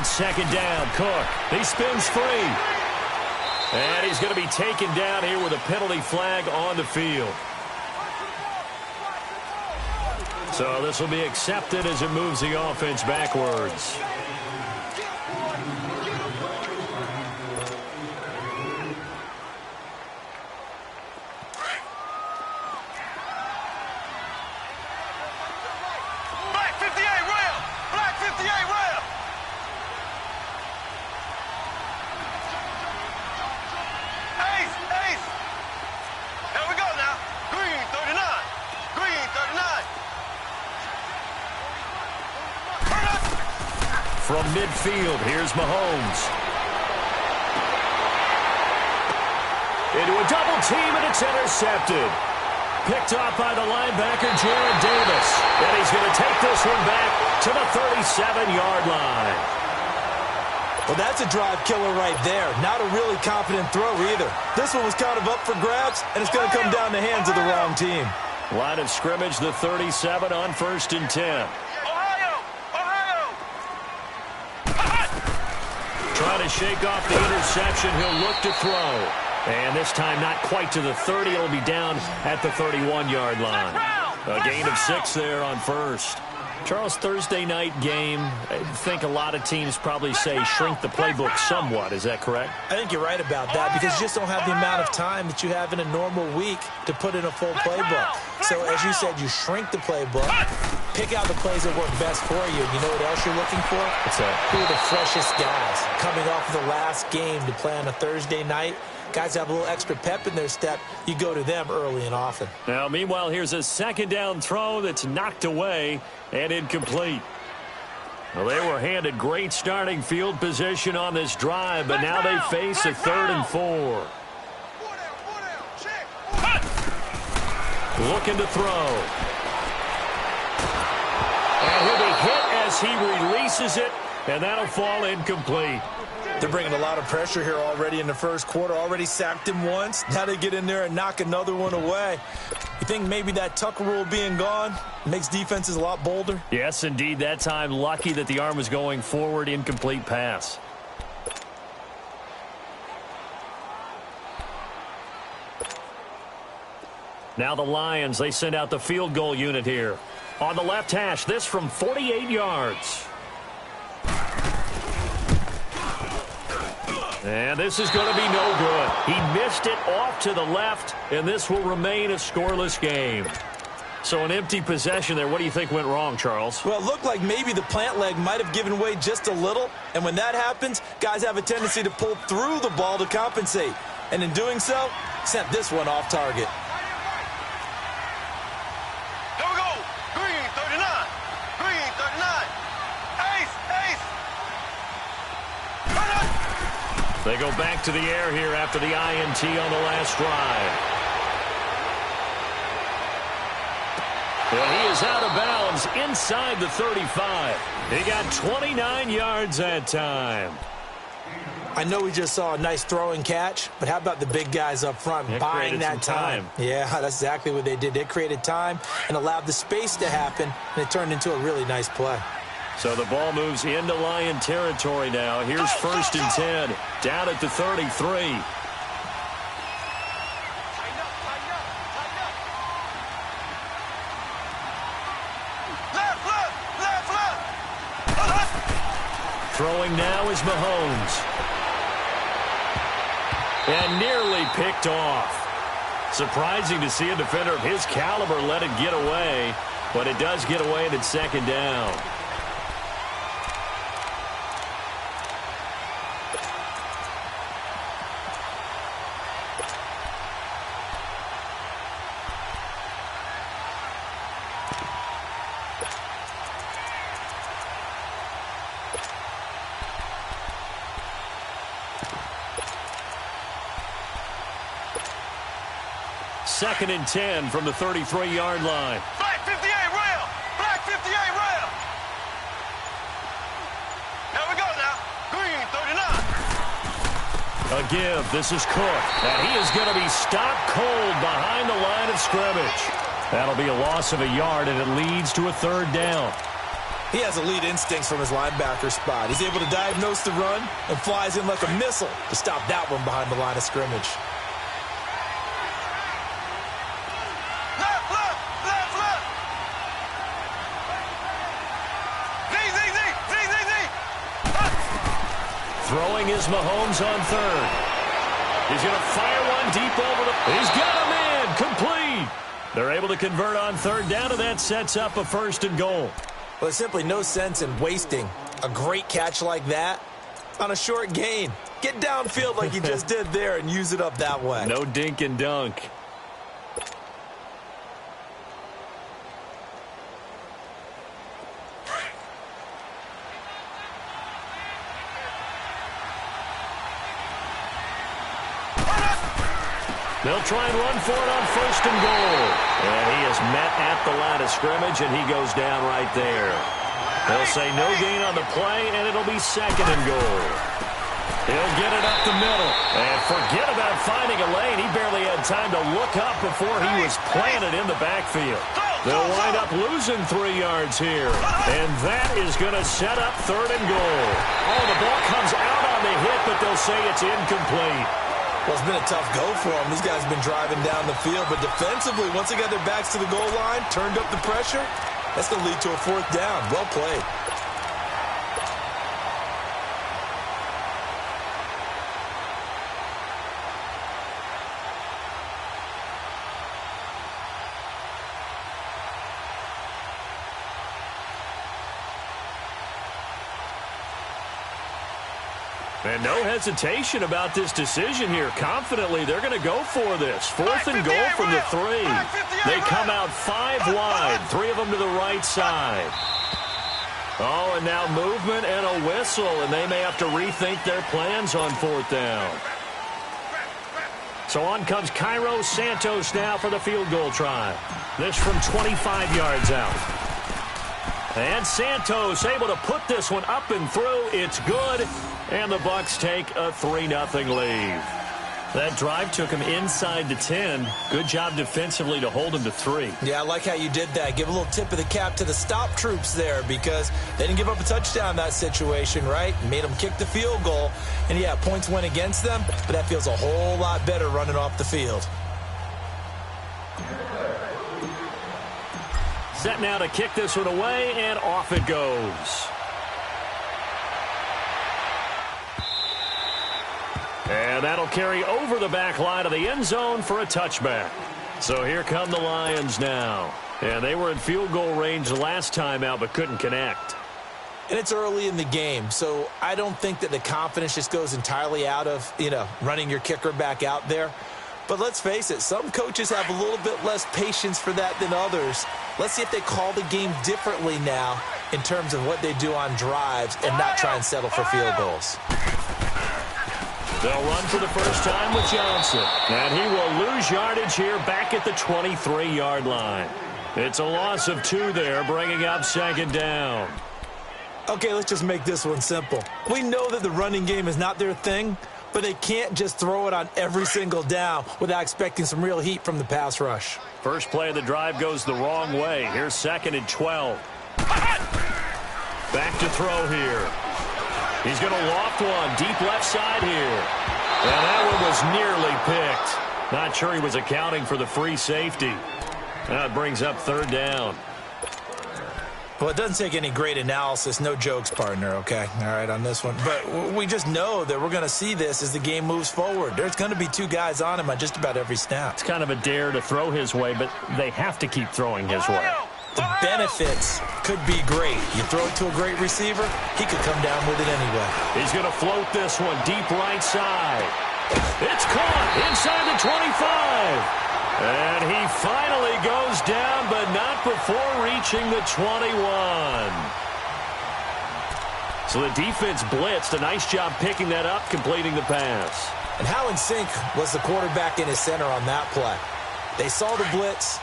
on second down. Cook, he spins free. And he's going to be taken down here with a penalty flag on the field. So this will be accepted as it moves the offense backwards. From midfield, here's Mahomes. Into a double team, and it's intercepted. Picked off by the linebacker, Jared Davis. And he's going to take this one back to the 37-yard line. Well, that's a drive killer right there. Not a really confident throw either. This one was kind of up for grabs, and it's going to come down the hands of the wrong team. Line of scrimmage, the 37 on 1st and 10. Trying to shake off the interception. He'll look to throw. And this time not quite to the 30. It'll be down at the 31-yard line. A gain of 6 there on first. Charles, Thursday night game, I think a lot of teams probably say shrink the playbook somewhat. Is that correct? I think you're right about that because you just don't have the amount of time that you have in a normal week to put in a full playbook. So, as you said, you shrink the playbook, pick out the plays that work best for you. You know what else you're looking for? What's that? Who are the freshest guys coming off of the last game to play on a Thursday night? Guys have a little extra pep in their step. You go to them early and often. Now, meanwhile, here's a second down throw that's knocked away and incomplete. Well, they were handed great starting field position on this drive, but now they face a 3rd and 4. Looking to throw. And he'll be hit as he releases it, and that'll fall incomplete. They're bringing a lot of pressure here already in the first quarter. Already sacked him once. Now they get in there and knock another one away. You think maybe that Tucker rule being gone makes defenses a lot bolder? Yes, indeed. That time, lucky that the arm was going forward. Incomplete pass. Now the Lions, they send out the field goal unit here. On the left hash, this from 48 yards. And this is going to be no good. He missed it off to the left, and this will remain a scoreless game. So an empty possession there. What do you think went wrong, Charles? Well, it looked like maybe the plant leg might have given way just a little. And when that happens, guys have a tendency to pull through the ball to compensate. And in doing so, sent this one off target. Here we go. Green, 39. Green, 39. Ace, ace. They go back to the air here after the INT on the last drive. Well, he is out of bounds inside the 35. He got 29 yards that time. I know we just saw a nice throwing catch, but how about the big guys up front buying that time? Yeah, that's exactly what they did. They created time and allowed the space to happen, and it turned into a really nice play. So the ball moves into Lion territory now. Here's 1st and 10, down at the 33. Throwing now is Mahomes. And nearly picked off. Surprising to see a defender of his caliber let it get away, but it does get away and it's 2nd down. Second and 10 from the 33-yard line. Black 58 rail. Black 58 rail. Here we go now. Green, 39. A give. This is Cook. And he is going to be stopped cold behind the line of scrimmage. That'll be a loss of a yard, and it leads to a 3rd down. He has elite instincts from his linebacker spot. He's able to diagnose the run and flies in like a missile to stop that one behind the line of scrimmage. Throwing is Mahomes on third. He's going to fire one deep over the... He's got a man complete. They're able to convert on third down, and that sets up a 1st and goal. Well, there's simply no sense in wasting a great catch like that on a short gain. Get downfield like you just did there and use it up that way. No dink and dunk. They'll try and run for it on 1st and goal. And he is met at the line of scrimmage, and he goes down right there. They'll say no gain on the play, and it'll be 2nd and goal. He'll get it up the middle. And forget about finding a lane. He barely had time to look up before he was planted in the backfield. They'll wind up losing 3 yards here. And that is going to set up 3rd and goal. Oh, the ball comes out on the hit, but they'll say it's incomplete. Well, it's been a tough go for them. These guys have been driving down the field, but defensively, once they got their backs to the goal line, turned up the pressure, that's going to lead to a 4th down. Well played. And no hesitation about this decision here. Confidently, they're going to go for this. 4th and goal from the 3. They come out 5 wide, 3 of them to the right side. Oh, and now movement and a whistle, and they may have to rethink their plans on 4th down. So on comes Cairo Santos now for the field goal try. This from 25 yards out. And Santos able to put this one up and through. It's good. And the Bucs take a 3-0 lead. That drive took him inside the 10. Good job defensively to hold him to 3. Yeah, I like how you did that. Give a little tip of the cap to the stop troops there because they didn't give up a touchdown in that situation, right? Made them kick the field goal. And, yeah, points went against them, but that feels a whole lot better running off the field. Set now to kick this one away, and off it goes. And that'll carry over the back line of the end zone for a touchback. So here come the Lions now. And they were in field goal range last time out but couldn't connect. And it's early in the game, so I don't think that the confidence just goes entirely out of, running your kicker back out there. But let's face it, some coaches have a little bit less patience for that than others. Let's see if they call the game differently now in terms of what they do on drives and not try and settle for field goals. They'll run for the first time with Johnson. And he will lose yardage here back at the 23-yard line. It's a loss of 2 there, bringing up 2nd down. Okay, let's just make this one simple. We know that the running game is not their thing, but they can't just throw it on every single down without expecting some real heat from the pass rush. First play of the drive goes the wrong way. Here's 2nd and 12. Back to throw here. He's going to loft one deep left side here. And that one was nearly picked. Not sure he was accounting for the free safety. That brings up 3rd down. Well, it doesn't take any great analysis. No jokes, partner, okay? All right, on this one. But we just know that we're going to see this as the game moves forward. There's going to be 2 guys on him on just about every snap. It's kind of a dare to throw his way, but they have to keep throwing his way. The benefits could be great. You throw it to a great receiver, he could come down with it anyway. He's going to float this one deep right side. It's caught inside the 25. And he finally goes down, but not before reaching the 21. So the defense blitzed. A nice job picking that up, completing the pass. And how in sync was the quarterback in his center on that play? They saw the blitz,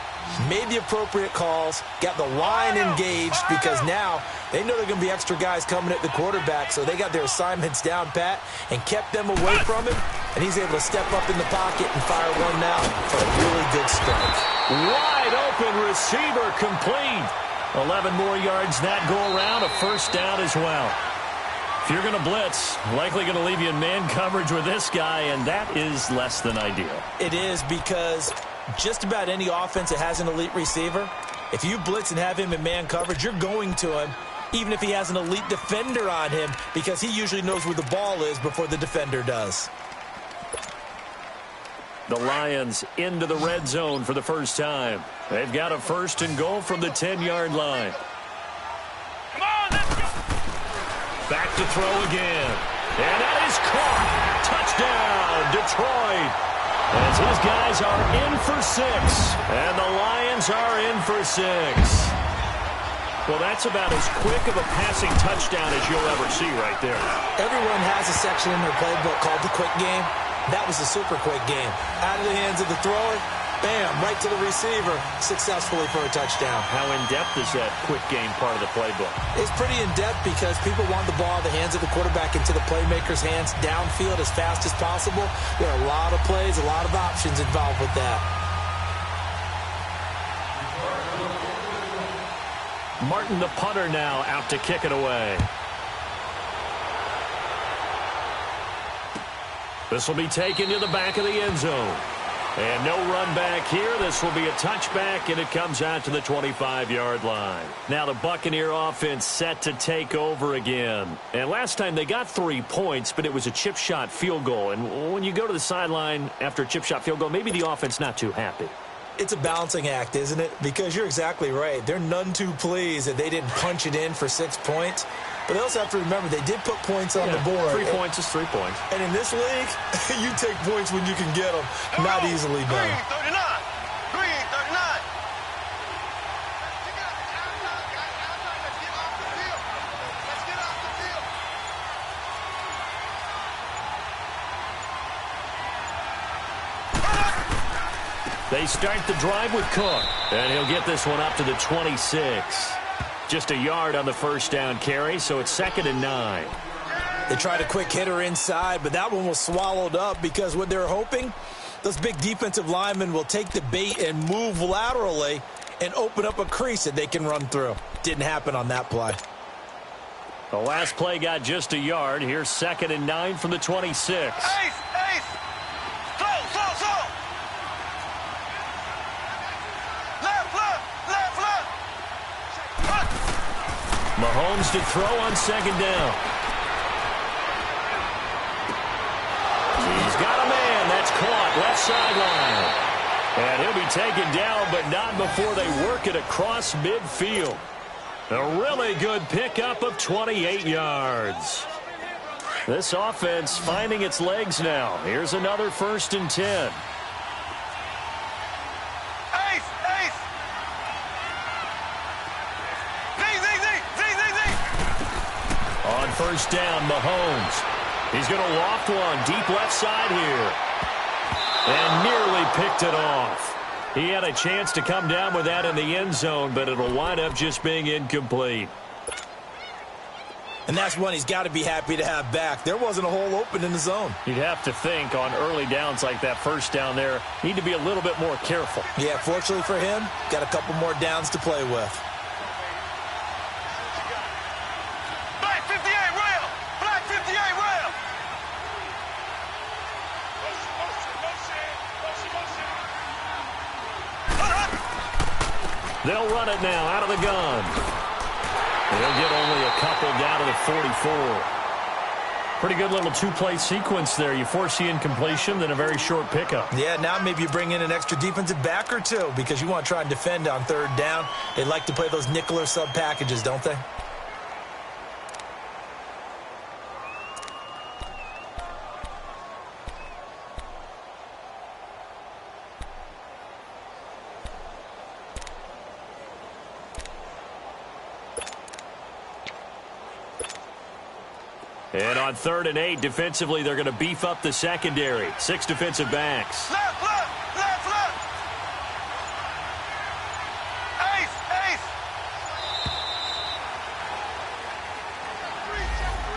made the appropriate calls, got the line engaged because now they know there are going to be extra guys coming at the quarterback, so they got their assignments down pat and kept them away from him, and he's able to step up in the pocket and fire one now for a really good strike. Wide open receiver complete. 11 more yards that go around, a first down as well. If you're going to blitz, likely going to leave you in man coverage with this guy, and that is less than ideal. It is, because just about any offense that has an elite receiver, if you blitz and have him in man coverage, you're going to him, even if he has an elite defender on him, because he usually knows where the ball is before the defender does. The Lions into the red zone for the first time. They've got a first and goal from the 10-yard line. Come on, let's go. Back to throw again. And that is caught. Touchdown, Detroit. As his guys are in for 6. And the Lions are in for 6. Well, that's about as quick of a passing touchdown as you'll ever see right there. Everyone has a section in their playbook called the quick game. That was a super quick game. Out of the hands of the thrower, bam, right to the receiver, successfully for a touchdown. How in-depth is that quick game part of the playbook? It's pretty in-depth because people want the ball in the hands of the quarterback into the playmaker's hands downfield as fast as possible. There are a lot of plays, a lot of options involved with that. Martin, the punter, now out to kick it away. This will be taken to the back of the end zone. And no run back here. This will be a touchback, and it comes out to the 25-yard line. Now the Buccaneer offense set to take over again. And last time they got 3 points, but it was a chip shot field goal. And when you go to the sideline after a chip shot field goal, maybe the offense not too happy. It's a balancing act, isn't it? Because you're exactly right. They're none too pleased that they didn't punch it in for 6 points. But they also have to remember they did put points on the board. 3 points is 3 points. And in this league, you take points when you can get them. Not easily done. Green 39. Green 39. They start the drive with Cook. And he'll get this one up to the 26. Just a yard on the first down carry, so it's 2nd and 9. They tried a quick hitter inside, but that one was swallowed up because what they're hoping, those big defensive linemen will take the bait and move laterally and open up a crease that they can run through. Didn't happen on that play. The last play got just a yard. Here's 2nd and 9 from the 26. Ace, ace. Slow. Left. Mahomes to throw on 2nd down. He's got a man. That's caught. Left sideline. And he'll be taken down, but not before they work it across midfield. A really good pickup of 28 yards. This offense finding its legs now. Here's another 1st and 10. On 1st down, Mahomes. He's going to loft one deep left side here. And nearly picked it off. He had a chance to come down with that in the end zone, but it'll wind up just being incomplete. And that's one he's got to be happy to have back. There wasn't a hole open in the zone. You'd have to think on early downs like that 1st down there, need to be a little bit more careful. Yeah, fortunately for him, got a couple more downs to play with. Black 58 rail. Black 58 rail. They'll run it now out of the gun. They'll get only a couple down to the 44. Pretty good little 2-play sequence there. You force the incompletion, then a very short pickup. Yeah, now maybe you bring in an extra defensive back or two because you want to try and defend on 3rd down. They like to play those nickel or sub packages, don't they? And on 3rd and 8, defensively, they're going to beef up the secondary. 6 defensive backs. Left. Ace.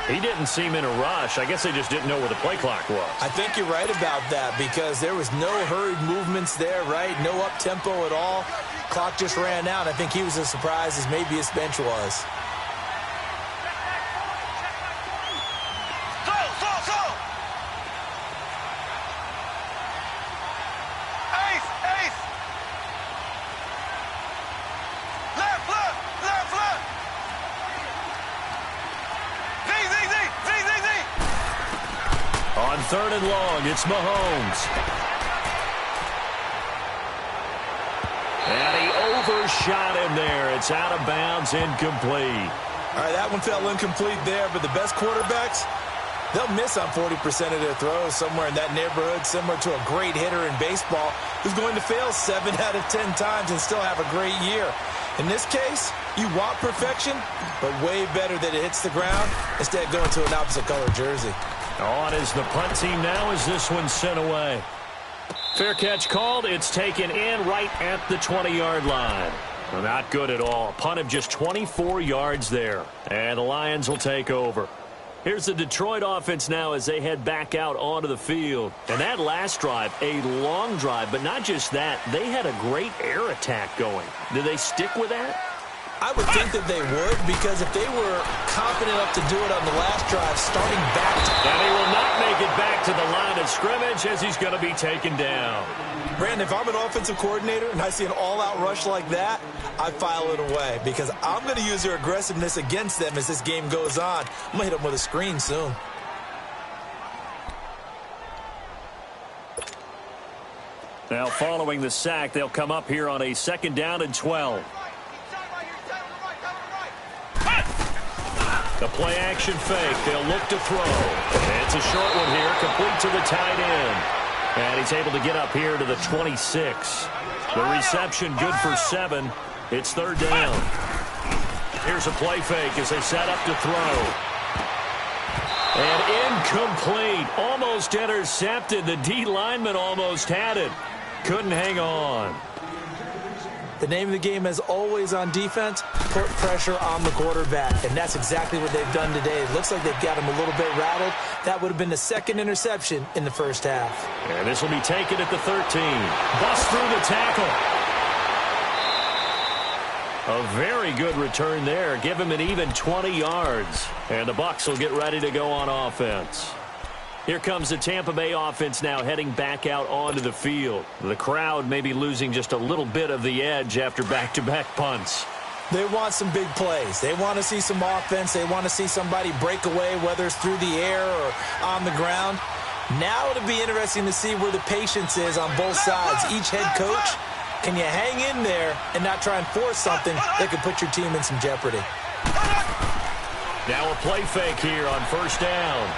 He didn't seem in a rush. I guess they just didn't know where the play clock was. I think you're right about that because there was no hurried movements there, right? No up-tempo at all. Clock just ran out. I think he was as surprised as maybe his bench was. On 3rd and long, it's Mahomes. And he overshot him there. It's out of bounds, incomplete. All right, that one fell incomplete there, but the best quarterbacks, they'll miss on 40% of their throws, somewhere in that neighborhood, similar to a great hitter in baseball who's going to fail 7 out of 10 times and still have a great year. In this case, you want perfection, but way better that it hits the ground instead of going to an opposite color jersey. On is the punt team now as this one's sent away. Fair catch called. It's taken in right at the 20-yard line. Not good at all. Punt of just 24 yards there. And the Lions will take over. Here's the Detroit offense now as they head back out onto the field. And that last drive, a long drive, but not just that. They had a great air attack going. Do they stick with that? I would think that they would, because if they were confident enough to do it on the last drive, starting back to... And he will not make it back to the line of scrimmage as he's going to be taken down. Brandon, if I'm an offensive coordinator and I see an all-out rush like that, I file it away, because I'm going to use their aggressiveness against them as this game goes on. I'm going to hit them with a screen soon. Now, following the sack, they'll come up here on a 2nd down and 12. The play-action fake. They'll look to throw. It's a short one here, complete to the tight end. And he's able to get up here to the 26. The reception good for 7. It's 3rd down. Here's a play fake as they set up to throw. And incomplete. Almost intercepted. The D lineman almost had it. Couldn't hang on. The name of the game is always on defense, put pressure on the quarterback. And that's exactly what they've done today. It looks like they've got him a little bit rattled. That would have been the 2nd interception in the first half. And this will be taken at the 13. Bust through the tackle. A very good return there. Give him an even 20 yards. And the Bucs will get ready to go on offense. Here comes the Tampa Bay offense now heading back out onto the field. The crowd may be losing just a little bit of the edge after back-to-back punts. They want some big plays. They want to see some offense. They want to see somebody break away, whether it's through the air or on the ground. Now it'll be interesting to see where the patience is on both sides. Each head coach, can you hang in there and not try and force something that could put your team in some jeopardy? Now a play fake here on 1st down.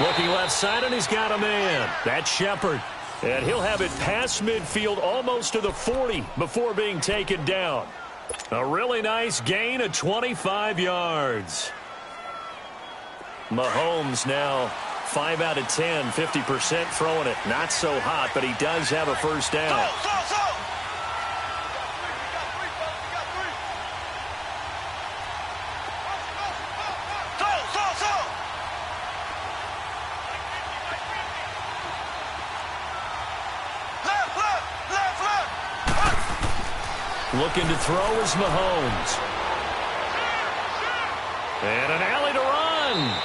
Looking left side, and he's got a man. That's Shepard. And he'll have it past midfield almost to the 40 before being taken down. A really nice gain of 25 yards. Mahomes now 5 out of 10, 50% throwing it. Not so hot, but he does have a 1st down. Looking to throw is Mahomes. And an alley to run.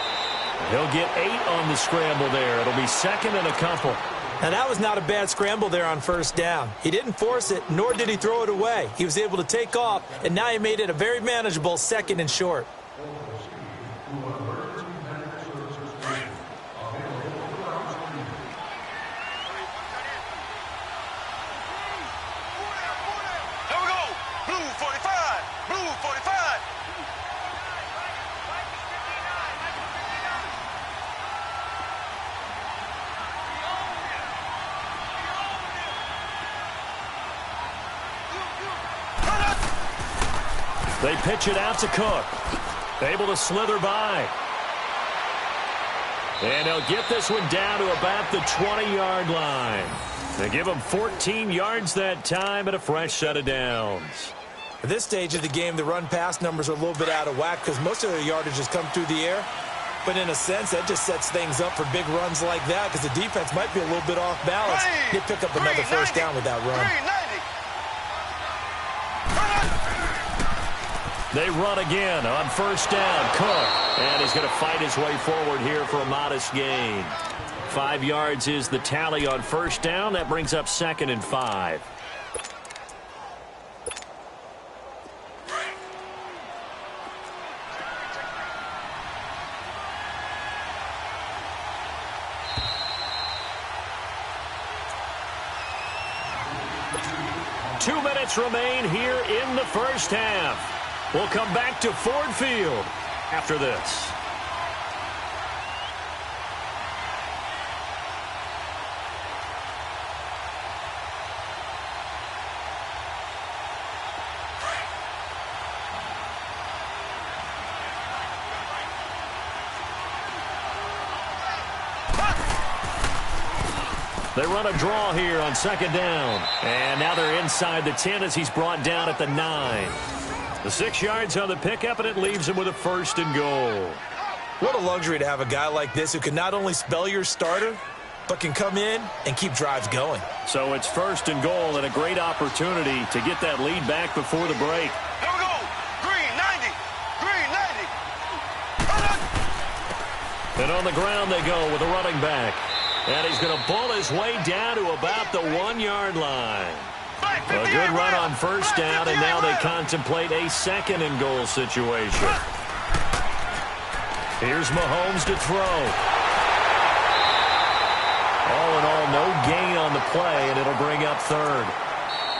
He'll get 8 on the scramble there. It'll be 2nd and a couple. Now, that was not a bad scramble there on 1st down. He didn't force it, nor did he throw it away. He was able to take off, and now he made it a very manageable 2nd and short. They pitch it out to Cook. Able to slither by. And he'll get this one down to about the 20-yard line. They give him 14 yards that time and a fresh set of downs. At this stage of the game, the run-pass numbers are a little bit out of whack because most of their yardage has come through the air. But in a sense, that just sets things up for big runs like that because the defense might be a little bit off balance. They pick up another first down with that run. They run again on first down. Cook. And he's going to fight his way forward here for a modest gain. 5 yards is the tally on first down. That brings up 2nd and 5. Two minutes remain here in the first half. We'll come back to Ford Field after this. They run a draw here on 2nd down. And now they're inside the 10 as he's brought down at the 9. The 6 yards on the pickup, and it leaves him with a 1st and goal. What a luxury to have a guy like this who can not only spell your starter, but can come in and keep drives going. So it's 1st and goal and a great opportunity to get that lead back before the break. Here we go. Green 90. Green 90. And on the ground they go with a running back. And he's going to bull his way down to about the 1-yard line. A good run on first down, and now they contemplate a 2nd and goal situation. Here's Mahomes to throw. All in all, no gain on the play, and it'll bring up 3rd.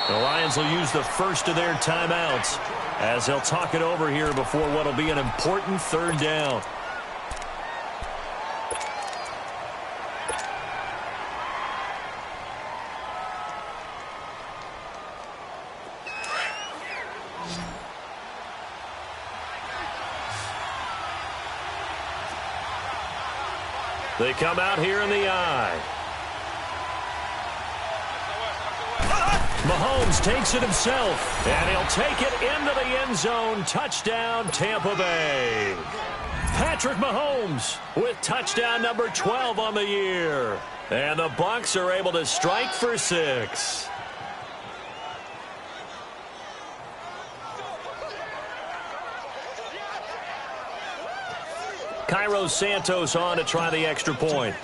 The Lions will use the first of their timeouts as they'll talk it over here before what will be an important 3rd down. They come out here in the eye. Mahomes takes it himself, and he'll take it into the end zone. Touchdown, Tampa Bay. Patrick Mahomes with touchdown number 12 on the year. And the Bucs are able to strike for 6. Cairo Santos on to try the extra point.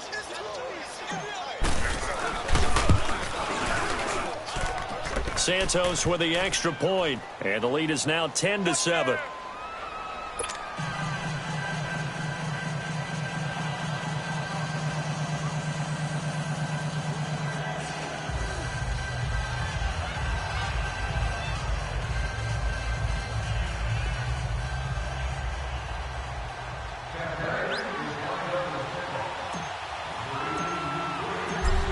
Santos with the extra point, and the lead is now 10-7.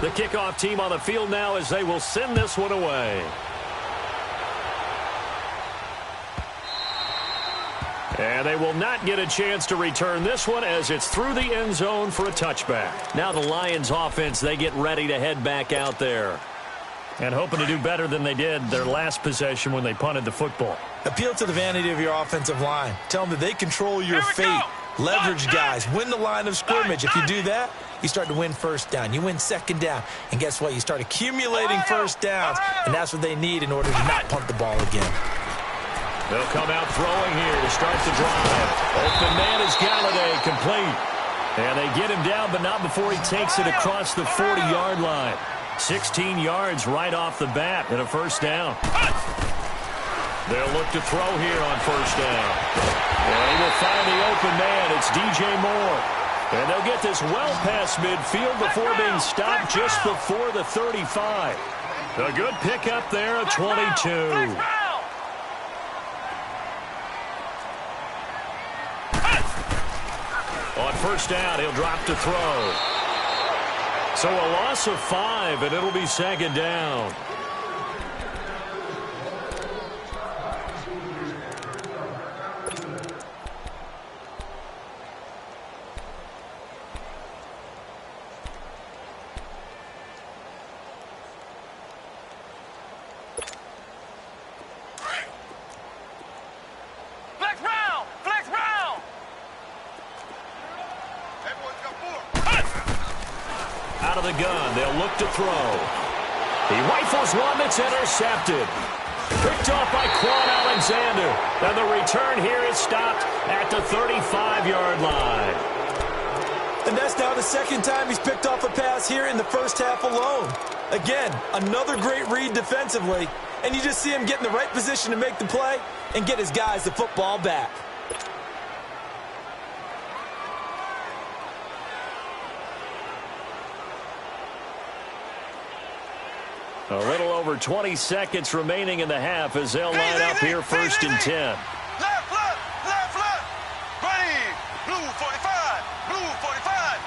The kickoff team on the field now as they will send this one away. And they will not get a chance to return this one as it's through the end zone for a touchback. Now the Lions offense, they get ready to head back out there. And hoping to do better than they did their last possession when they punted the football. Appeal to the vanity of your offensive line. Tell them that they control your fate. Leverage guys. Win the line of scrimmage. If you do that, you start to win first down. You win 2nd down. And guess what? You start accumulating first downs. And that's what they need in order to not punt the ball again. They'll come out throwing here to start the drive. Open man is Galladay, complete. And they get him down, but not before he takes it across the 40-yard line. 16 yards right off the bat and a first down. They'll look to throw here on first down. And he will find the open man. It's DJ Moore. And they'll get this well past midfield before being stopped just before the 35. A good pickup there at 22. On first down, he'll drop to throw. So a loss of 5, and it'll be 2nd down. of the gun. They'll look to throw. He rifles one that's intercepted. Picked off by Quan Alexander. And the return here is stopped at the 35-yard line. And that's now the second time he's picked off a pass here in the first half alone. Again, another great read defensively. And you just see him get in the right position to make the play and get his guys the football back. A little over 20 seconds remaining in the half as they'll line up here first and 10. Left, left, left, left. Ready. Blue 45. Blue 45.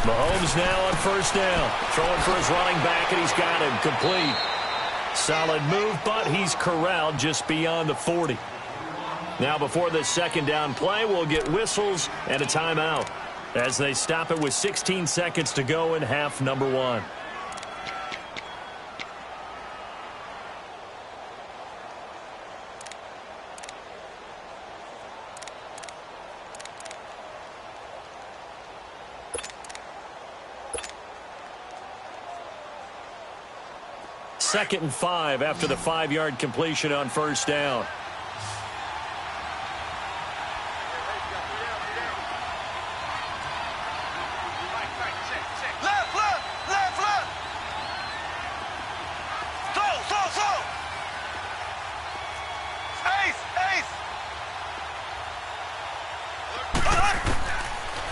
Mahomes now on first down. Throwing for his running back, and he's got him complete. Solid move, but he's corralled just beyond the 40. Now before this second down play, we'll get whistles and a timeout as they stop it with 16 seconds to go in half number one. Second and 5 after the 5-yard completion on first down. Left, left, left, left. Throw, throw, throw. Ace, ace.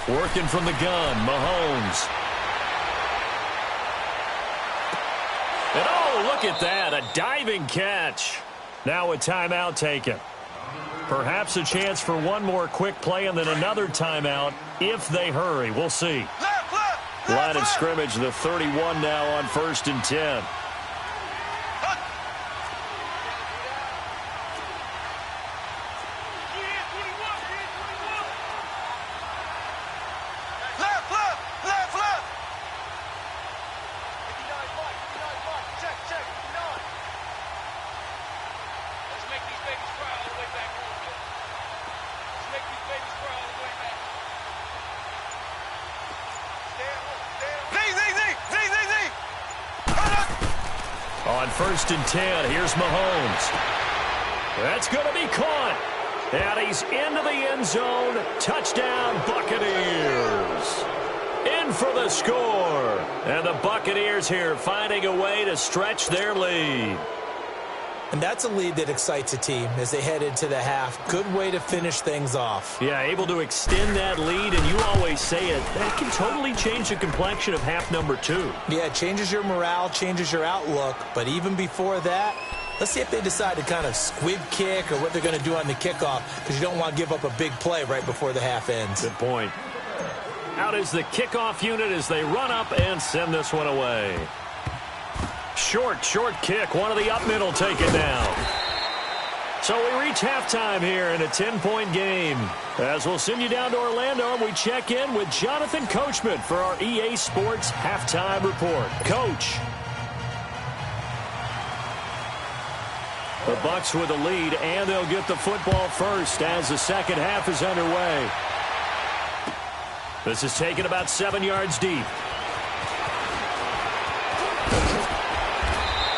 Working from the gun, Mahomes. And oh, look at that, a diving catch. Now a timeout taken. Perhaps a chance for one more quick play and then another timeout if they hurry. We'll see. Left, left, Line left, of scrimmage, the 31 now on first and 10. On first and 10, here's Mahomes. That's going to be caught. And he's into the end zone. Touchdown, Buccaneers. In for the score. And the Buccaneers here finding a way to stretch their lead. And that's a lead that excites a team as they head into the half. Good way to finish things off. Yeah, able to extend that lead, and you always say it, that can totally change the complexion of half number 2. Yeah, it changes your morale, changes your outlook. But even before that, let's see if they decide to kind of squib kick or what they're going to do on the kickoff, because you don't want to give up a big play right before the half ends. Good point. Out is the kickoff unit as they run up and send this one away. Short kick. One of the up middle taken down. So we reach halftime here in a 10-point game. As we'll send you down to Orlando, and we check in with Jonathan Coachman for our EA Sports Halftime Report. Coach. The Bucs with the lead, and they'll get the football first as the second half is underway. This is taken about 7 yards deep.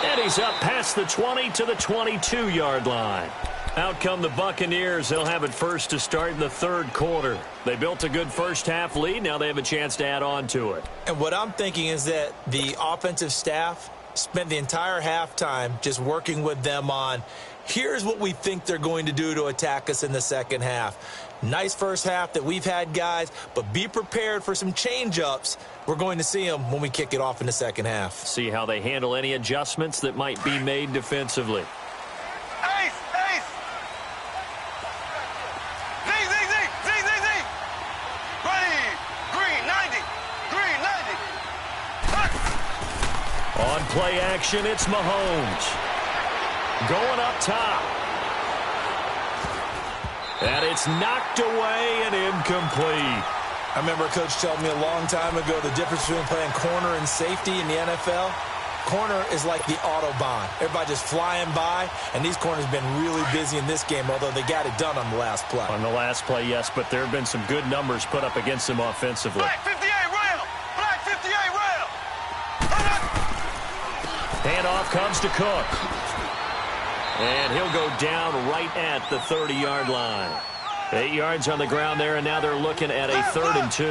And he's up past the 20 to the 22-yard line. Out come the Buccaneers. They'll have it first to start in the third quarter. They built a good first-half lead. Now they have a chance to add on to it. And what I'm thinking is that the offensive staff spent the entire halftime just working with them on, here's what we think they're going to do to attack us in the second half. Nice first half that we've had, guys, but be prepared for some change-ups. We're going to see them when we kick it off in the second half. See how they handle any adjustments that might be made defensively. Ace, ace. Z. Ready. Green 90. Green 90. On play action, it's Mahomes. Going up top. And it's knocked away and incomplete. I remember a coach telling me a long time ago the difference between playing corner and safety in the NFL. corner is like the Autobahn. Everybody just flying by, and these corners have been really busy in this game, although they got it done on the last play. On the last play, yes, but there have been some good numbers put up against them offensively. Black 58 rail! Black 58 rail! Handoff comes to Cook. And he'll go down right at the 30-yard line. 8 yards on the ground there, and now they're looking at a 3rd and 2.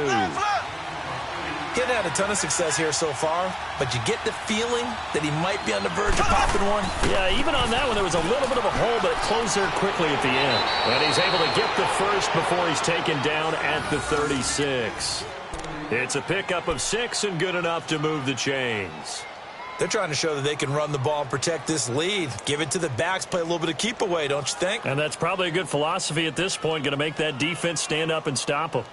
Getting had a ton of success here so far, but you get the feeling that he might be on the verge of popping one. Yeah, even on that one, there was a little bit of a hole, but it closed there quickly at the end. And he's able to get the first before he's taken down at the 36. It's a pickup of 6 and good enough to move the chains. They're trying to show that they can run the ball and protect this lead. Give it to the backs, play a little bit of keep away, don't you think? And that's probably a good philosophy at this point, going to make that defense stand up and stop them.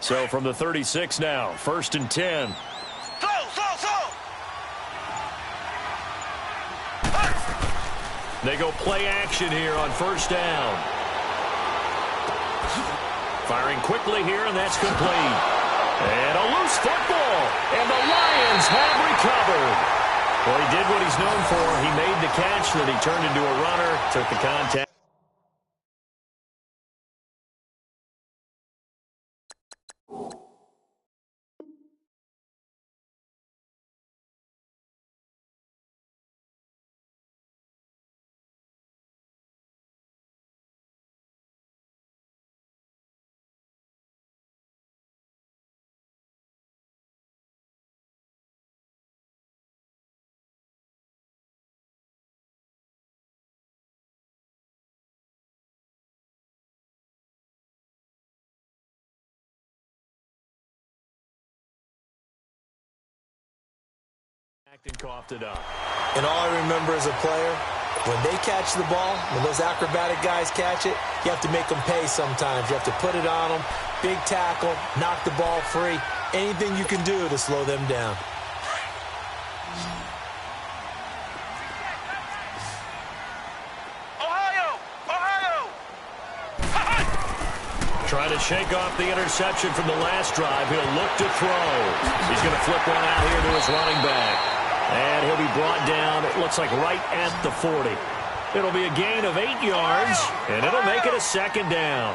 So from the 36 now, 1st and 10. Slow! They go play action here on 1st down. Firing quickly here, and that's complete. And a loose football, and the Lions have recovered. Well, he did what he's known for. He made the catch, then he turned into a runner, took the contact. And coughed it up. And all I remember as a player, when they catch the ball, when those acrobatic guys catch it, you have to make them pay sometimes. You have to put it on them, big tackle, knock the ball free, anything you can do to slow them down. Ohio! Trying to shake off the interception from the last drive. He'll look to throw. He's going to flip one out here to his running back. And he'll be brought down, it looks like right at the 40. It'll be a gain of 8 yards, and it'll make it a 2nd down.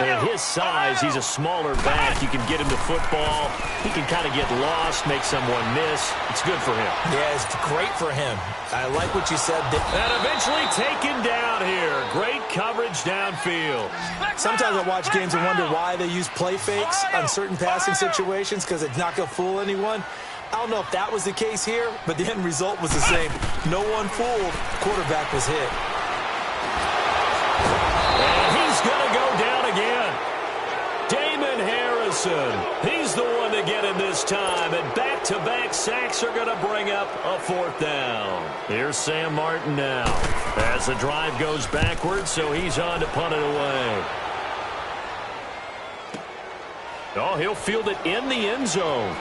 And at his size, he's a smaller back. You can get him to football. He can kind of get lost, make someone miss. It's good for him. Yeah, it's great for him. I like what you said. And eventually taken down here. Great coverage downfield. Sometimes I watch games and wonder why they use play fakes on certain passing situations, because it's not going to fool anyone. I don't know if that was the case here, but the end result was the same. No one fooled. Quarterback was hit. And he's going to go down again. Damon Harrison. He's the one to get him this time. And back-to-back sacks are going to bring up a 4th down. Here's Sam Martin now. As the drive goes backwards, so he's on to punt it away. Oh, he'll field it in the end zone.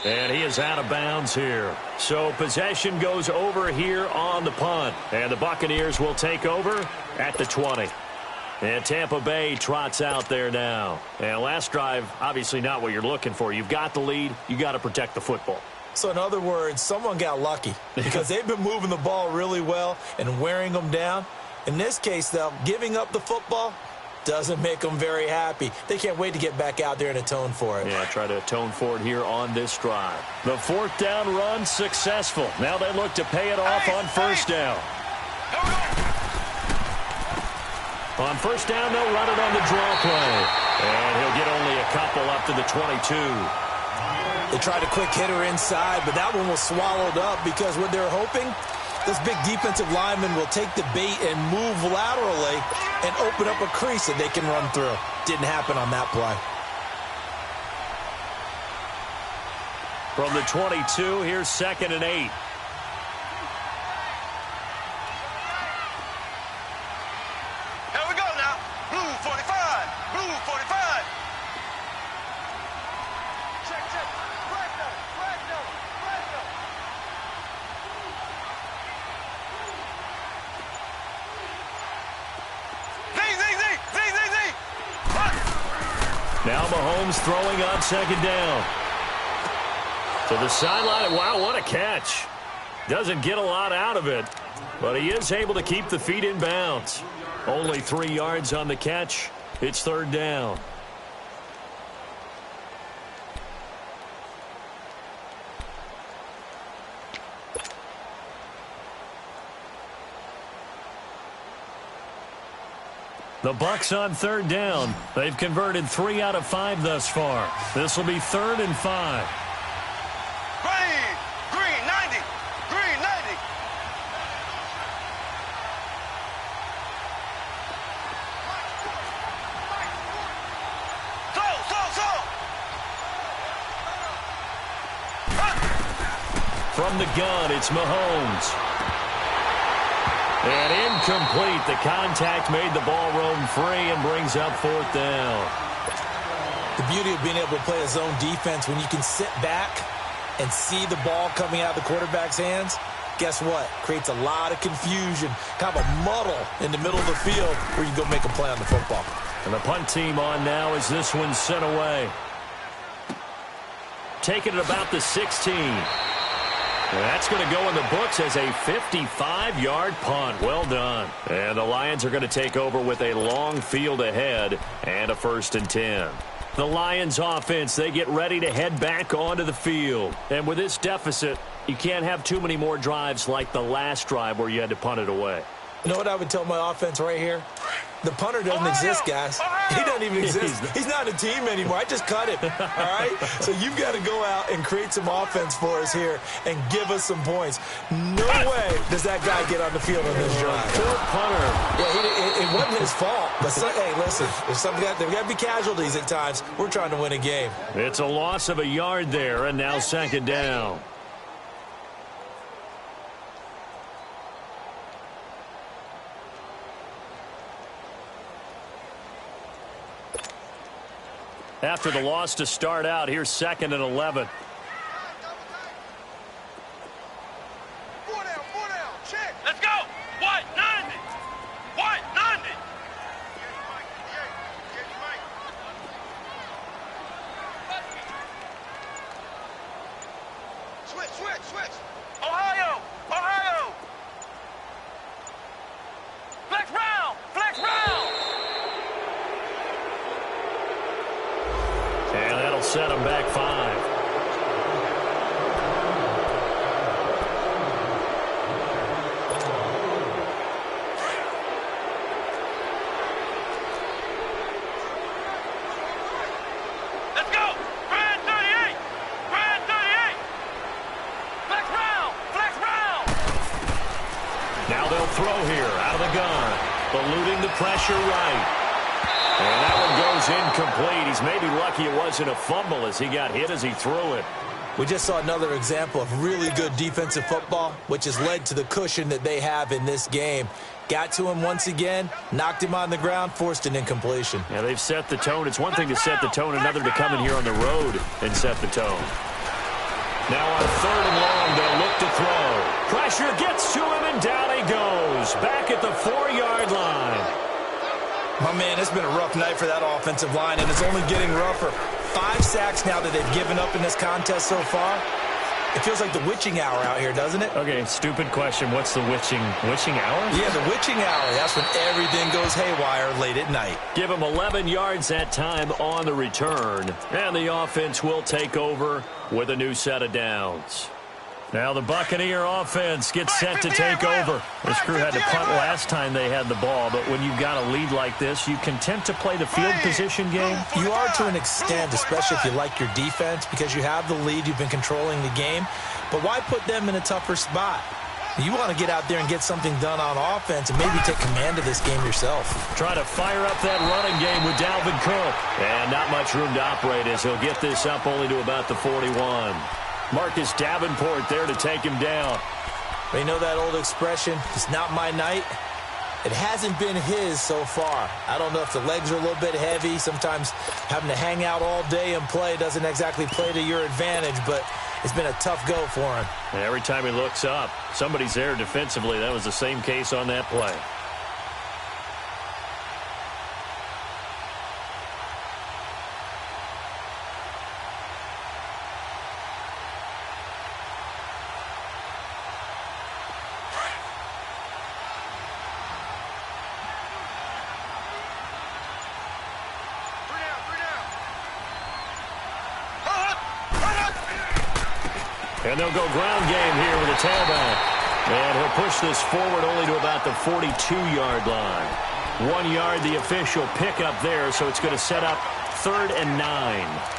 And he is out of bounds here. So possession goes over here on the punt. And the Buccaneers will take over at the 20. And Tampa Bay trots out there now. And last drive, obviously not what you're looking for. You've got the lead. You got to protect the football. So in other words, someone got lucky because they've been moving the ball really well and wearing them down. In this case, though, giving up the football doesn't make them very happy. They can't wait to get back out there and atone for it. Yeah, try to atone for it here on this drive. The 4th down run successful. Now they look to pay it off on 1st down. On 1st down, they'll run it on the draw play. And he'll get only a couple up to the 22. They tried a quick hitter inside, but that one was swallowed up because what they're hoping, this big defensive lineman will take the bait and move laterally and open up a crease that they can run through. Didn't happen on that play. From the 22, here's 2nd and 8. Here we go now. Blue 45. Blue 45. Now Mahomes throwing on second down. To the sideline. Wow, what a catch. Doesn't get a lot out of it, but he is able to keep the feet in bounds. Only 3 yards on the catch. It's third down. The Bucs on third down. They've converted 3 out of 5 thus far. This will be 3rd and 5. Green 90. Green 90. Slow. From the gun, it's Mahomes. And incomplete. The contact made the ball roam free and brings up 4th down. The beauty of being able to play a zone defense when you can sit back and see the ball coming out of the quarterback's hands, guess what? Creates a lot of confusion, kind of a muddle in the middle of the field where you go make a play on the football. And the punt team on now as this one's sent away. Taking it about the 16. And that's going to go in the books as a 55-yard punt. Well done. And the Lions are going to take over with a long field ahead and a 1st and 10. The Lions offense, they get ready to head back onto the field. And with this deficit, you can't have too many more drives like the last drive where you had to punt it away. You know what I would tell my offense right here? The punter doesn't exist, guys. He doesn't even exist. He's not a team anymore. I just cut him, all right? So you've got to go out and create some offense for us here and give us some points. No way does that guy get on the field on this drive. Poor punter. Yeah, it wasn't his fault. But, hey, listen, there's got to be casualties at times. We're trying to win a game. It's a loss of a yard there, and now 2nd down. After the loss to start out, here's 2nd and 11. 4 down. Check. Let's go. White 90. White 90. Switch. Ohio. Flex round. And that'll set them back 5. Let's go. Brand 38. Flex round. Now they'll throw here out of the gun. Eluding the pressure right. And that one goes incomplete. He's maybe lucky it wasn't a fumble as he got hit as he threw it. We just saw another example of really good defensive football, which has led to the cushion that they have in this game. Got to him once again, knocked him on the ground, forced an incompletion. Yeah, they've set the tone. It's one thing to set the tone, another to come in here on the road and set the tone. Now on 3rd and long, they'll look to throw. Pressure gets to him, and down he goes. Back at the 4-yard line. My man, it's been a rough night for that offensive line, and it's only getting rougher. 5 sacks now that they've given up in this contest so far. It feels like the witching hour out here, doesn't it? Okay, stupid question. What's the witching hour? Yeah, the witching hour. That's when everything goes haywire late at night. Give him 11 yards that time on the return, and the offense will take over with a new set of downs. Now the Buccaneer offense gets set to take over. This crew had to punt last time they had the ball, but when you've got a lead like this, you content to play the field position game? You are to an extent, especially if you like your defense, because you have the lead, you've been controlling the game. But why put them in a tougher spot? You want to get out there and get something done on offense and maybe take command of this game yourself. Try to fire up that running game with Dalvin Cook. And not much room to operate as he'll get this up only to about the 41. Marcus Davenport there to take him down. You know that old expression, it's not my night? It hasn't been his so far. I don't know if the legs are a little bit heavy. Sometimes having to hang out all day and play doesn't exactly play to your advantage, but it's been a tough go for him. And every time he looks up, somebody's there defensively. That was the same case on that play. And they'll go ground game here with a tailback. And he'll push this forward only to about the 42-yard line. 1 yard, the official pickup there, so it's going to set up 3rd and 9.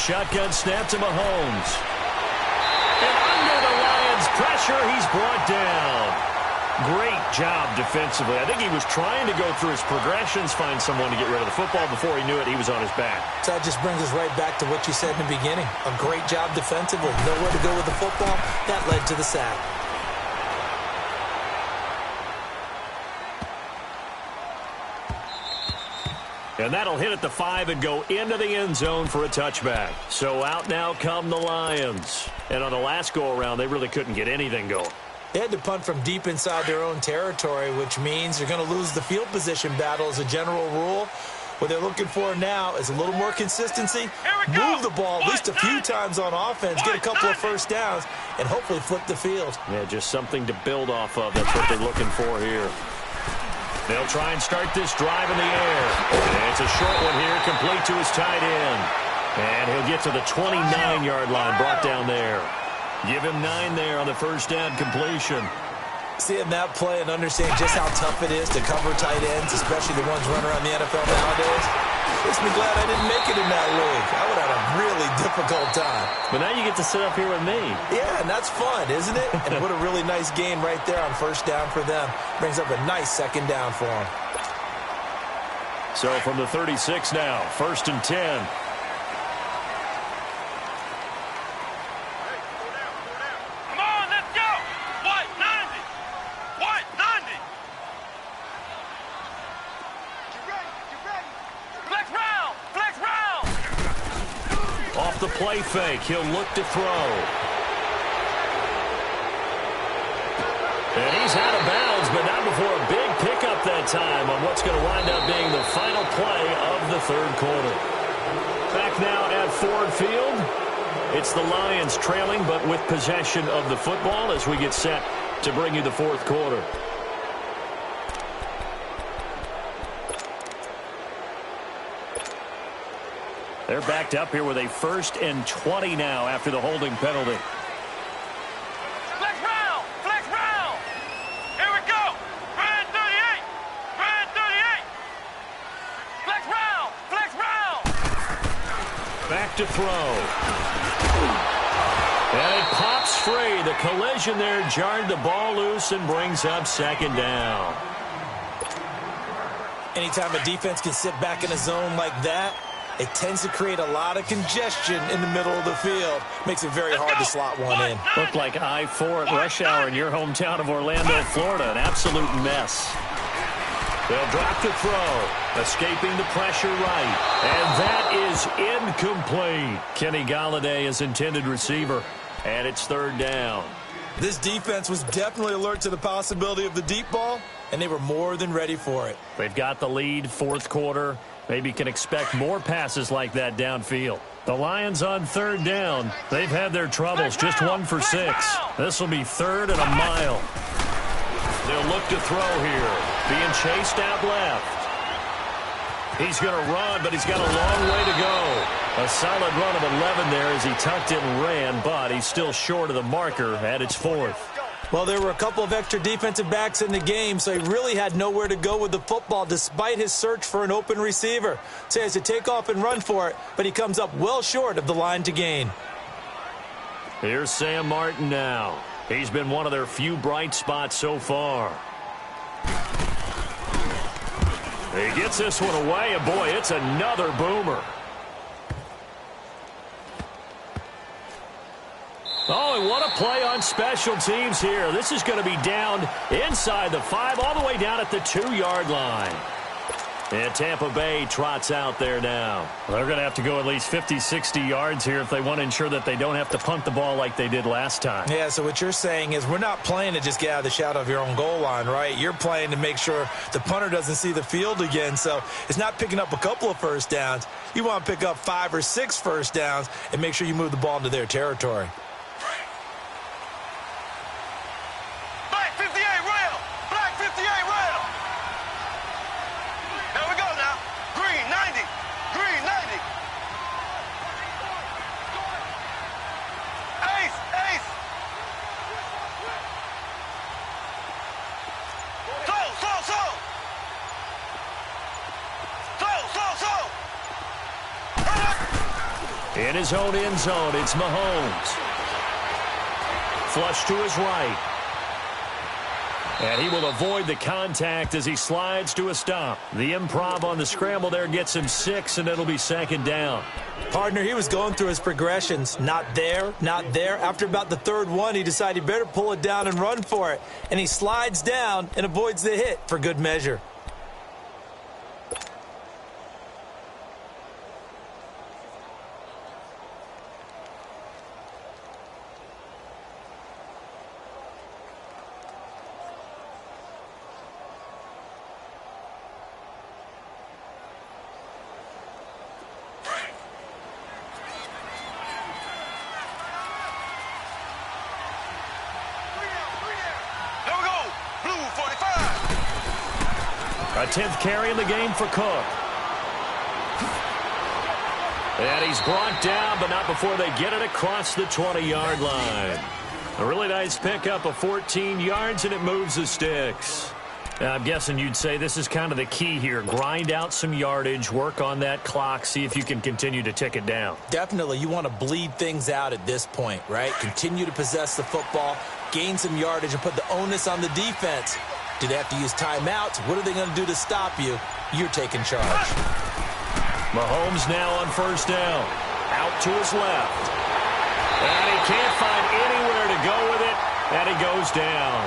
Shotgun snap to Mahomes. And under the Lions' pressure, he's brought down. Great job defensively. I think he was trying to go through his progressions, find someone to get rid of the football. Before he knew it, he was on his back. So that just brings us right back to what you said in the beginning. A great job defensively. Nowhere to go with the football. That led to the sack. And that'll hit at the 5 and go into the end zone for a touchback. So out now come the Lions. And on the last go-around, they really couldn't get anything going. They had to punt from deep inside their own territory, which means they're going to lose the field position battle as a general rule. What they're looking for now is a little more consistency, move the ball at least a few times on offense, get a couple of first downs, and hopefully flip the field. Yeah, just something to build off of. That's what they're looking for here. They'll try and start this drive in the air. And it's a short one here, complete to his tight end. And he'll get to the 29-yard line, brought down there. Give him 9 there on the first down completion. Seeing that play and understanding just how tough it is to cover tight ends, especially the ones running around the NFL nowadays, makes me glad I didn't make it in that league. I would have had a really difficult time. But now you get to sit up here with me. Yeah, and that's fun, isn't it? And what a really nice game right there on first down for them. Brings up a nice second down for them. So from the 36 now, 1st and 10. The play fake. He'll look to throw. And he's out of bounds, but not before a big pickup that time on what's going to wind up being the final play of the 3rd quarter. Back now at Ford Field. It's the Lions trailing, but with possession of the football as we get set to bring you the 4th quarter. They're backed up here with a 1st and 20 now after the holding penalty. Flex round! Flex round! Here we go! Brand 38! Brand 38! Flex round! Flex round! Back to throw. And it pops free. The collision there jarred the ball loose and brings up 2nd down. Anytime a defense can sit back in a zone like that, it tends to create a lot of congestion in the middle of the field. Makes it very hard to slot one in. Looked like I-4 at rush hour in your hometown of Orlando, Florida. An absolute mess. They'll drop the throw. Escaping the pressure right. And that is incomplete. Kenny Golladay is intended receiver. And it's 3rd down. This defense was definitely alert to the possibility of the deep ball, and they were more than ready for it. They've got the lead, 4th quarter. Maybe can expect more passes like that downfield. The Lions on 3rd down. They've had their troubles, just 1 for 6. This will be 3rd and a mile. They'll look to throw here. Being chased out left. He's going to run, but he's got a long way to go. A solid run of 11 there as he tucked it and ran, but he's still short of the marker at its 4th. Well, there were a couple of extra defensive backs in the game, so he really had nowhere to go with the football despite his search for an open receiver. So he has to take off and run for it, but he comes up well short of the line to gain. Here's Sam Martin now. He's been one of their few bright spots so far. He gets this one away, and boy, it's another boomer. Oh, and what a play on special teams here. This is going to be down inside the 5, all the way down at the 2-yard line. And Tampa Bay trots out there now. Well, they're going to have to go at least 50, 60 yards here if they want to ensure that they don't have to punt the ball like they did last time. Yeah, so what you're saying is we're not playing to just get out of the shadow of your own goal line, right? You're playing to make sure the punter doesn't see the field again. So it's not picking up a couple of first downs. You want to pick up 5 or 6 first downs and make sure you move the ball into their territory. Black 58 rail! Black 58 rail! There we go now. Green 90. Green 90. Ace, ace. In his own end zone, it's Mahomes. Flush to his right. And he will avoid the contact as he slides to a stop. The improv on the scramble there gets him 6, and it'll be 2nd down. Partner, he was going through his progressions. Not there, not there. After about the 3rd one, he decided he better pull it down and run for it. And he slides down and avoids the hit for good measure. A 10th carry in the game for Cook. And he's brought down, but not before they get it across the 20-yard line. A really nice pickup of 14 yards, and it moves the sticks. Now, I'm guessing you'd say this is kind of the key here. Grind out some yardage, work on that clock, see if you can continue to tick it down. Definitely. You want to bleed things out at this point, right? Continue to possess the football, gain some yardage, and put the onus on the defense. Do they have to use timeouts? What are they going to do to stop you? You're taking charge. Mahomes now on 1st down. Out to his left. And he can't find anywhere to go with it, and he goes down.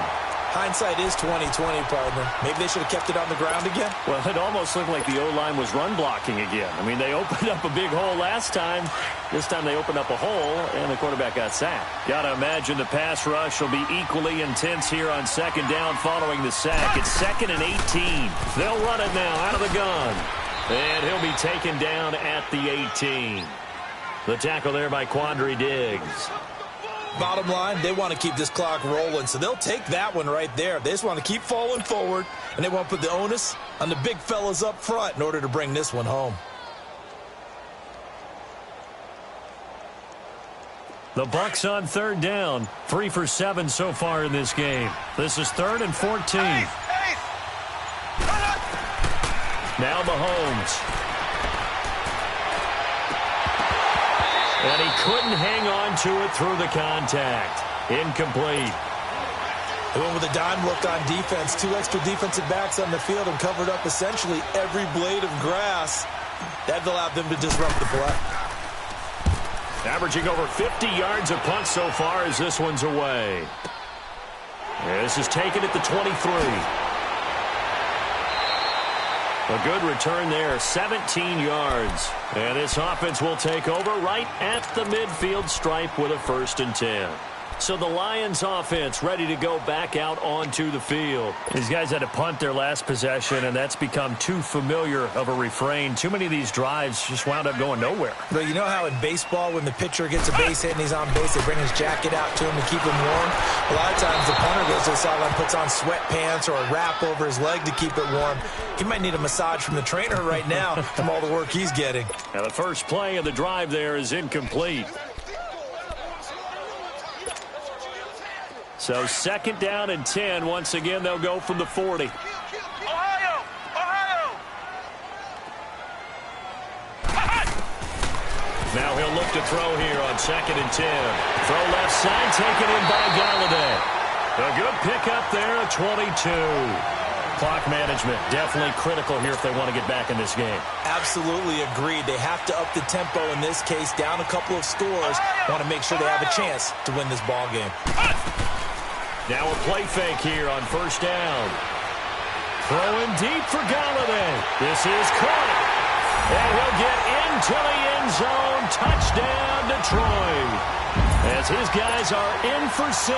Hindsight is 20/20, partner. Maybe they should have kept it on the ground again. Well, it almost looked like the O-line was run blocking again. I mean, they opened up a big hole last time. This time they opened up a hole, and the quarterback got sacked. Got to imagine the pass rush will be equally intense here on 2nd down following the sack. It's 2nd and 18. They'll run it now out of the gun. And he'll be taken down at the 18. The tackle there by Quandre Diggs. Bottom line, they want to keep this clock rolling, so they'll take that one right there. They just want to keep falling forward, and they want to put the onus on the big fellas up front in order to bring this one home. The Bucs on 3rd down, 3 for 7 so far in this game. This is 3rd and 14. Now Mahomes. And he couldn't hang on to it through the contact. Incomplete. They went with a dime look on defense. 2 extra defensive backs on the field and covered up essentially every blade of grass. That allowed them to disrupt the play. Averaging over 50 yards a punt so far as this one's away. This is taken at the 23. A good return there, 17 yards. And this offense will take over right at the midfield stripe with a 1st and 10. So the Lions offense ready to go back out onto the field. These guys had to punt their last possession, and that's become too familiar of a refrain. Too many of these drives just wound up going nowhere. But you know how in baseball, when the pitcher gets a base hit and he's on base, they bring his jacket out to him to keep him warm? A lot of times the punter goes to the sideline, puts on sweatpants or a wrap over his leg to keep it warm. He might need a massage from the trainer right now from all the work he's getting. Now the first play of the drive there is incomplete. So 2nd down and 10. Once again, they'll go from the 40. Ohio! Ohio! Now he'll look to throw here on 2nd and 10. Throw left side, taken in by Galladay. A good pickup there at 22. Clock management, definitely critical here if they want to get back in this game. Absolutely agreed. They have to up the tempo in this case, down a couple of scores. Want to make sure they have a chance to win this ball game. Now a play fake here on first down. Throwing deep for Galladay. This is caught. And he'll get into the end zone. Touchdown, Detroit. As his guys are in for 6.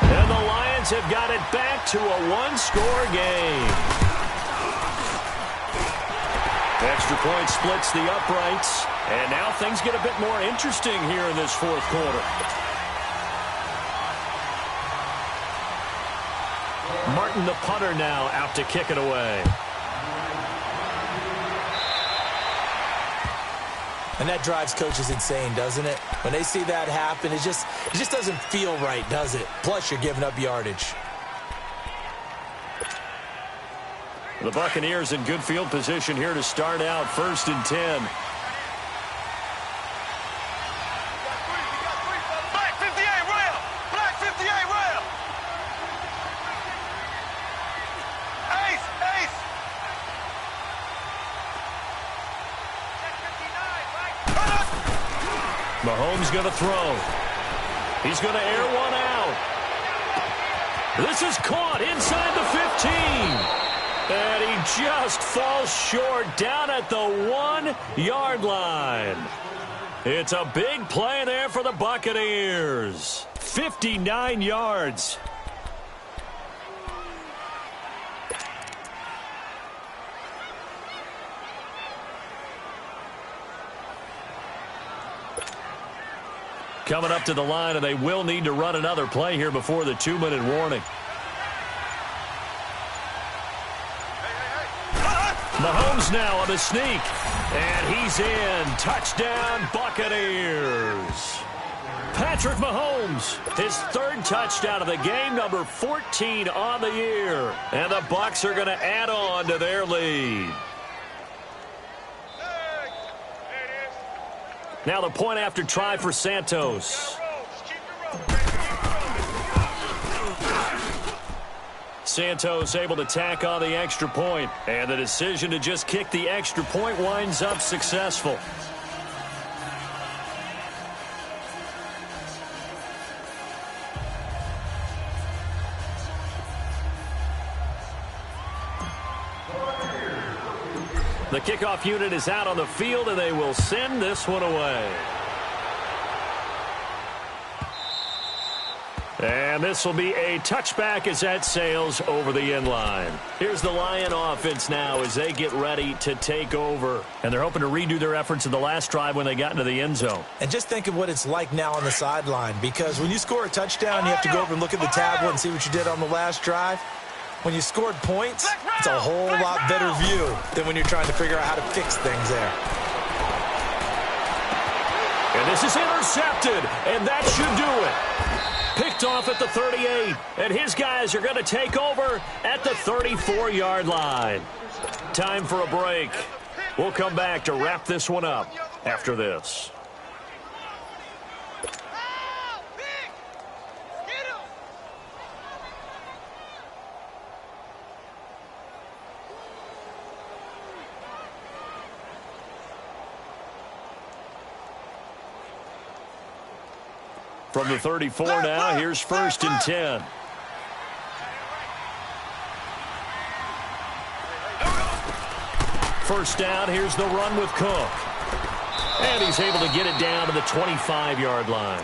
And the Lions have got it back to a one-score game. Extra point splits the uprights. And now things get a bit more interesting here in this fourth quarter. Martin, the punter, now out to kick it away. And that drives coaches insane, doesn't it? When they see that happen, it just doesn't feel right, does it? Plus, you're giving up yardage. The Buccaneers in good field position here to start out 1st and 10. Black 58 rail! Black 58 rail! Ace! Ace! Mahomes going to throw. He's going to air one out. This is caught inside the 15. And he just falls short down at the 1-yard line. It's a big play there for the Buccaneers. 59 yards. Coming up to the line, and they will need to run another play here before the 2-minute warning. Mahomes now on the sneak. And he's in. Touchdown, Buccaneers. Patrick Mahomes, his 3rd touchdown of the game, number 14 on the year. And the Bucs are going to add on to their lead. Now the point after try for Santos. Santos able to tack on the extra point, and the decision to just kick the extra point winds up successful. The kickoff unit is out on the field, and they will send this one away. And this will be a touchback as that sails over the end line. Here's the Lion offense now as they get ready to take over. And they're hoping to redo their efforts in the last drive when they got into the end zone. And just think of what it's like now on the sideline, because when you score a touchdown, you have to go over and look at the tablet and see what you did on the last drive. When you scored points, it's a whole lot better view than when you're trying to figure out how to fix things there. And this is intercepted, and that should do it. Picked off at the 38, and his guys are going to take over at the 34-yard line. Time for a break. We'll come back to wrap this one up after this. From the 34 now, here's 1st and 10. First down, here's the run with Cook. And he's able to get it down to the 25-yard line.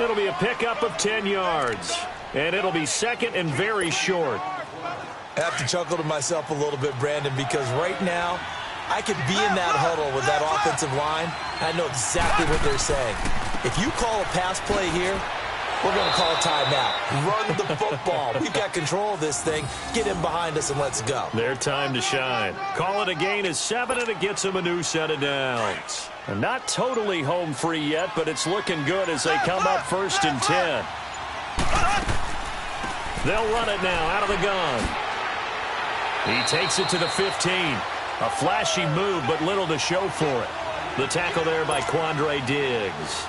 It'll be a pickup of 10 yards. And it'll be 2nd and very short. I have to chuckle to myself a little bit, Brandon, because right now, I could be in that huddle with that offensive line. I know exactly what they're saying. If you call a pass play here, we're going to call a timeout. Run the football. We've got control of this thing. Get him behind us and let's go. Their time to shine. Call it a gain of 7, and it gets them a new set of downs. And not totally home free yet, but it's looking good as they come up 1st and 10. They'll run it now out of the gun. He takes it to the 15. A flashy move, but little to show for it. The tackle there by Quandre Diggs.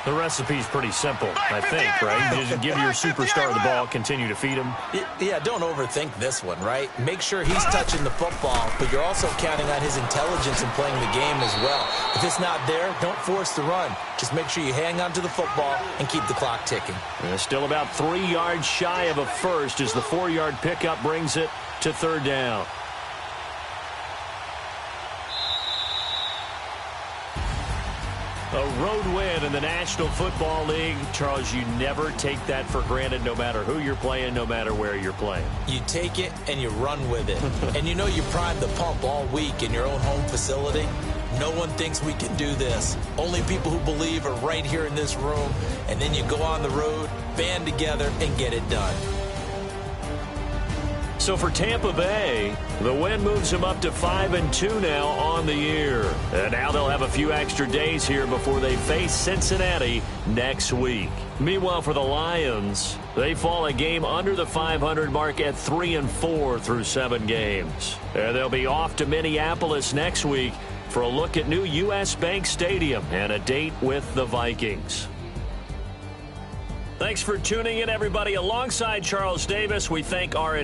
The recipe's pretty simple, I think, right? You just give your superstar the ball, continue to feed him. Yeah, don't overthink this one, right? Make sure he's touching the football, but you're also counting on his intelligence in playing the game as well. If it's not there, don't force the run. Just make sure you hang on to the football and keep the clock ticking. Still about 3 yards shy of a first as the 4-yard pickup brings it to 3rd down. A road win in the National Football League. Charles, you never take that for granted no matter who you're playing, no matter where you're playing. You take it and you run with it. And you know you primed the pump all week in your own home facility. No one thinks we can do this. Only people who believe are right here in this room. And then you go on the road, band together, and get it done. So for Tampa Bay, the win moves them up to 5-2 now on the year. And now they'll have a few extra days here before they face Cincinnati next week. Meanwhile, for the Lions, they fall a game under the 500 mark at 3-4 through 7 games. And they'll be off to Minneapolis next week for a look at new U.S. Bank Stadium and a date with the Vikings. Thanks for tuning in, everybody. Alongside Charles Davis, we thank our